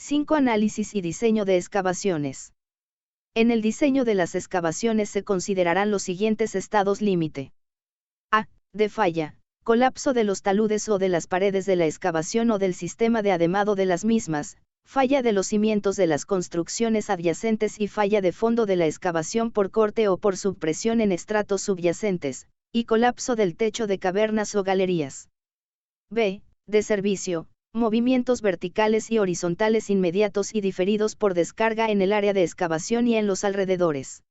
5. Análisis y diseño de excavaciones. En el diseño de las excavaciones se considerarán los siguientes estados límite. A. De falla, colapso de los taludes o de las paredes de la excavación o del sistema de ademado de las mismas, falla de los cimientos de las construcciones adyacentes y falla de fondo de la excavación por corte o por subpresión en estratos subyacentes, y colapso del techo de cavernas o galerías. B. De servicio, movimientos verticales y horizontales inmediatos y diferidos por descarga en el área de excavación y en los alrededores.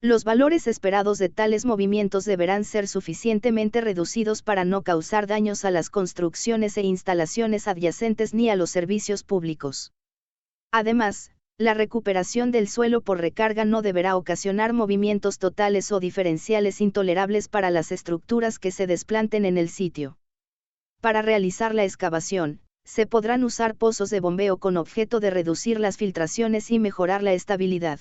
Los valores esperados de tales movimientos deberán ser suficientemente reducidos para no causar daños a las construcciones e instalaciones adyacentes ni a los servicios públicos. Además, la recuperación del suelo por recarga no deberá ocasionar movimientos totales o diferenciales intolerables para las estructuras que se desplanten en el sitio. Para realizar la excavación, se podrán usar pozos de bombeo con objeto de reducir las filtraciones y mejorar la estabilidad.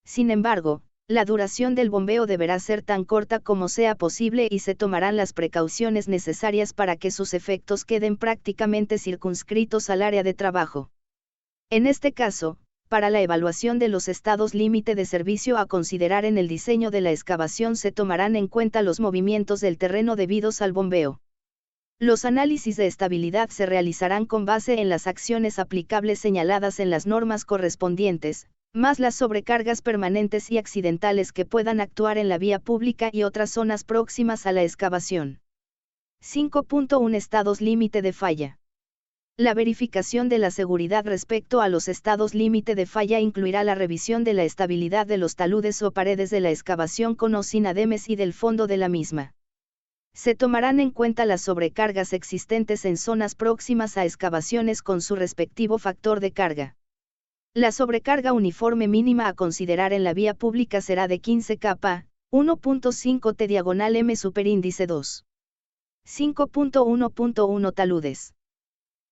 Sin embargo, la duración del bombeo deberá ser tan corta como sea posible y se tomarán las precauciones necesarias para que sus efectos queden prácticamente circunscritos al área de trabajo. En este caso, para la evaluación de los estados límite de servicio a considerar en el diseño de la excavación se tomarán en cuenta los movimientos del terreno debidos al bombeo. Los análisis de estabilidad se realizarán con base en las acciones aplicables señaladas en las normas correspondientes, más las sobrecargas permanentes y accidentales que puedan actuar en la vía pública y otras zonas próximas a la excavación. 5.1 Estados límite de falla. La verificación de la seguridad respecto a los estados límite de falla incluirá la revisión de la estabilidad de los taludes o paredes de la excavación con o sin ademes y del fondo de la misma. Se tomarán en cuenta las sobrecargas existentes en zonas próximas a excavaciones con su respectivo factor de carga. La sobrecarga uniforme mínima a considerar en la vía pública será de 15 kPa, 1.5 T/m superíndice 2. 5.1.1 Taludes.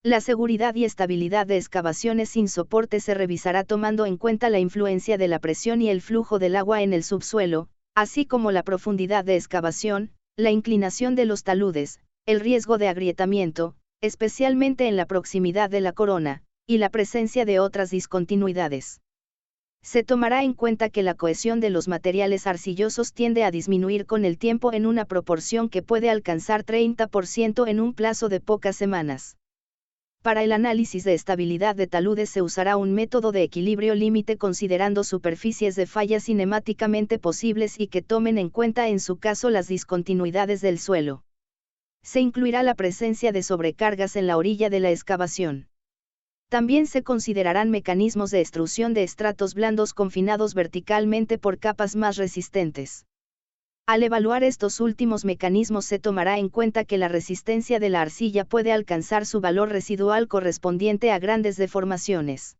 La seguridad y estabilidad de excavaciones sin soporte se revisará tomando en cuenta la influencia de la presión y el flujo del agua en el subsuelo, así como la profundidad de excavación, la inclinación de los taludes, el riesgo de agrietamiento, especialmente en la proximidad de la corona, y la presencia de otras discontinuidades. Se tomará en cuenta que la cohesión de los materiales arcillosos tiende a disminuir con el tiempo en una proporción que puede alcanzar 30% en un plazo de pocas semanas. Para el análisis de estabilidad de taludes se usará un método de equilibrio límite considerando superficies de falla cinemáticamente posibles y que tomen en cuenta en su caso las discontinuidades del suelo. Se incluirá la presencia de sobrecargas en la orilla de la excavación. También se considerarán mecanismos de extrusión de estratos blandos confinados verticalmente por capas más resistentes. Al evaluar estos últimos mecanismos se tomará en cuenta que la resistencia de la arcilla puede alcanzar su valor residual correspondiente a grandes deformaciones.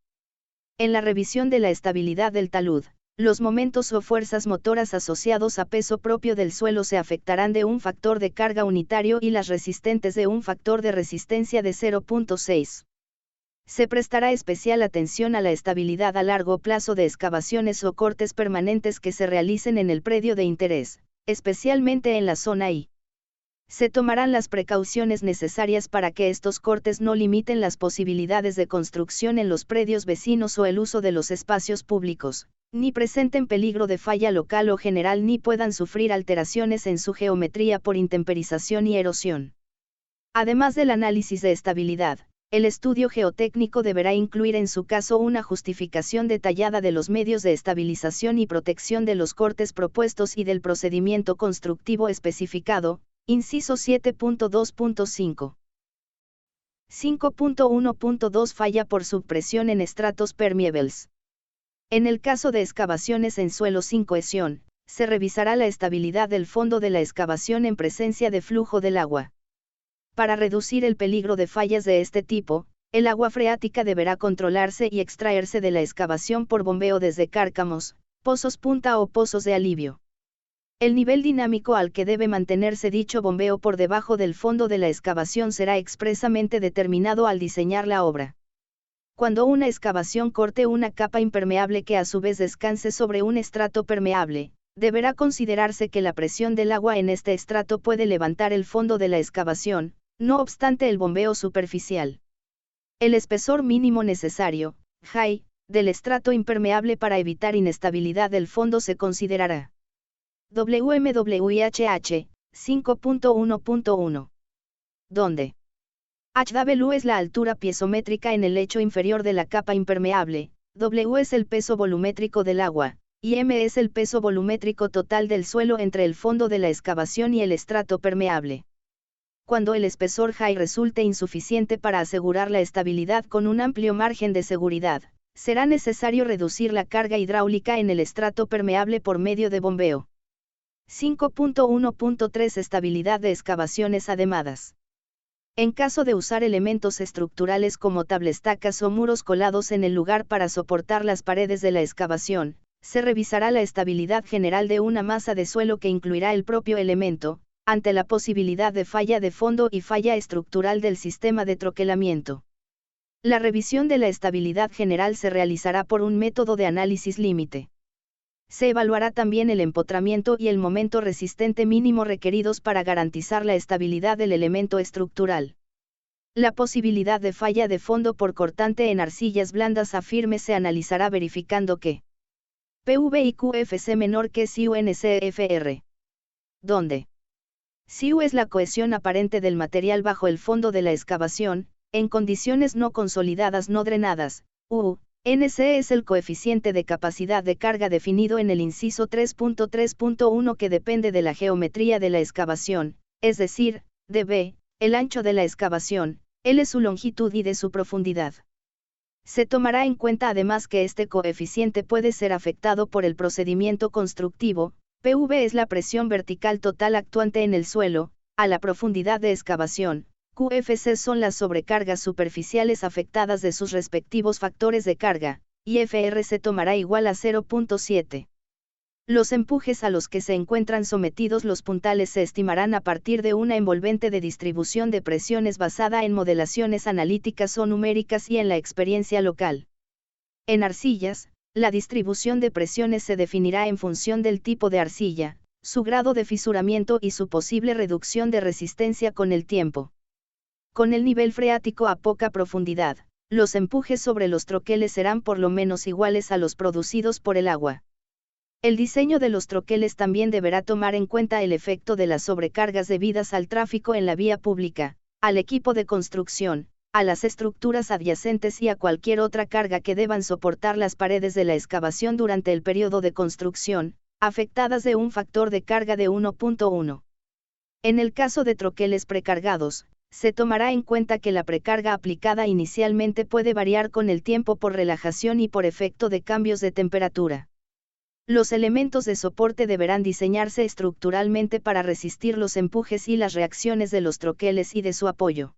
En la revisión de la estabilidad del talud, los momentos o fuerzas motoras asociados a peso propio del suelo se afectarán de un factor de carga unitario y las resistentes de un factor de resistencia de 0.6. Se prestará especial atención a la estabilidad a largo plazo de excavaciones o cortes permanentes que se realicen en el predio de interés, especialmente en la zona I. Se tomarán las precauciones necesarias para que estos cortes no limiten las posibilidades de construcción en los predios vecinos o el uso de los espacios públicos, ni presenten peligro de falla local o general ni puedan sufrir alteraciones en su geometría por intemperización y erosión. Además del análisis de estabilidad, el estudio geotécnico deberá incluir en su caso una justificación detallada de los medios de estabilización y protección de los cortes propuestos y del procedimiento constructivo especificado, inciso 7.2.5. 5.1.2 Falla por subpresión en estratos permeables. En el caso de excavaciones en suelo sin cohesión, se revisará la estabilidad del fondo de la excavación en presencia de flujo del agua. Para reducir el peligro de fallas de este tipo, el agua freática deberá controlarse y extraerse de la excavación por bombeo desde cárcamos, pozos punta o pozos de alivio. El nivel dinámico al que debe mantenerse dicho bombeo por debajo del fondo de la excavación será expresamente determinado al diseñar la obra. Cuando una excavación corte una capa impermeable que a su vez descanse sobre un estrato permeable, deberá considerarse que la presión del agua en este estrato puede levantar el fondo de la excavación, no obstante el bombeo superficial. El espesor mínimo necesario, HAI, del estrato impermeable para evitar inestabilidad del fondo se considerará WMWIHH 5.1.1, donde HW es la altura piezométrica en el lecho inferior de la capa impermeable, W es el peso volumétrico del agua, y M es el peso volumétrico total del suelo entre el fondo de la excavación y el estrato permeable. Cuando el espesor HAI resulte insuficiente para asegurar la estabilidad con un amplio margen de seguridad, será necesario reducir la carga hidráulica en el estrato permeable por medio de bombeo. 5.1.3 Estabilidad de excavaciones ademadas. En caso de usar elementos estructurales como tablestacas o muros colados en el lugar para soportar las paredes de la excavación, se revisará la estabilidad general de una masa de suelo que incluirá el propio elemento, ante la posibilidad de falla de fondo y falla estructural del sistema de troquelamiento. La revisión de la estabilidad general se realizará por un método de análisis límite. Se evaluará también el empotramiento y el momento resistente mínimo requeridos para garantizar la estabilidad del elemento estructural. La posibilidad de falla de fondo por cortante en arcillas blandas a firmes se analizará verificando que PV y QFC menor que SIU NCFR. Donde SIU es la cohesión aparente del material bajo el fondo de la excavación, en condiciones no consolidadas no drenadas, NC es el coeficiente de capacidad de carga definido en el inciso 3.3.1 que depende de la geometría de la excavación, es decir, de B, el ancho de la excavación, L su longitud y de su profundidad. Se tomará en cuenta además que este coeficiente puede ser afectado por el procedimiento constructivo. PV es la presión vertical total actuante en el suelo, a la profundidad de excavación. QFC son las sobrecargas superficiales afectadas de sus respectivos factores de carga, y FR se tomará igual a 0.7. Los empujes a los que se encuentran sometidos los puntales se estimarán a partir de una envolvente de distribución de presiones basada en modelaciones analíticas o numéricas y en la experiencia local. En arcillas, la distribución de presiones se definirá en función del tipo de arcilla, su grado de fisuramiento y su posible reducción de resistencia con el tiempo. Con el nivel freático a poca profundidad, los empujes sobre los troqueles serán por lo menos iguales a los producidos por el agua. El diseño de los troqueles también deberá tomar en cuenta el efecto de las sobrecargas debidas al tráfico en la vía pública, al equipo de construcción, a las estructuras adyacentes y a cualquier otra carga que deban soportar las paredes de la excavación durante el periodo de construcción, afectadas de un factor de carga de 1.1. En el caso de troqueles precargados, se tomará en cuenta que la precarga aplicada inicialmente puede variar con el tiempo por relajación y por efecto de cambios de temperatura. Los elementos de soporte deberán diseñarse estructuralmente para resistir los empujes y las reacciones de los troqueles y de su apoyo.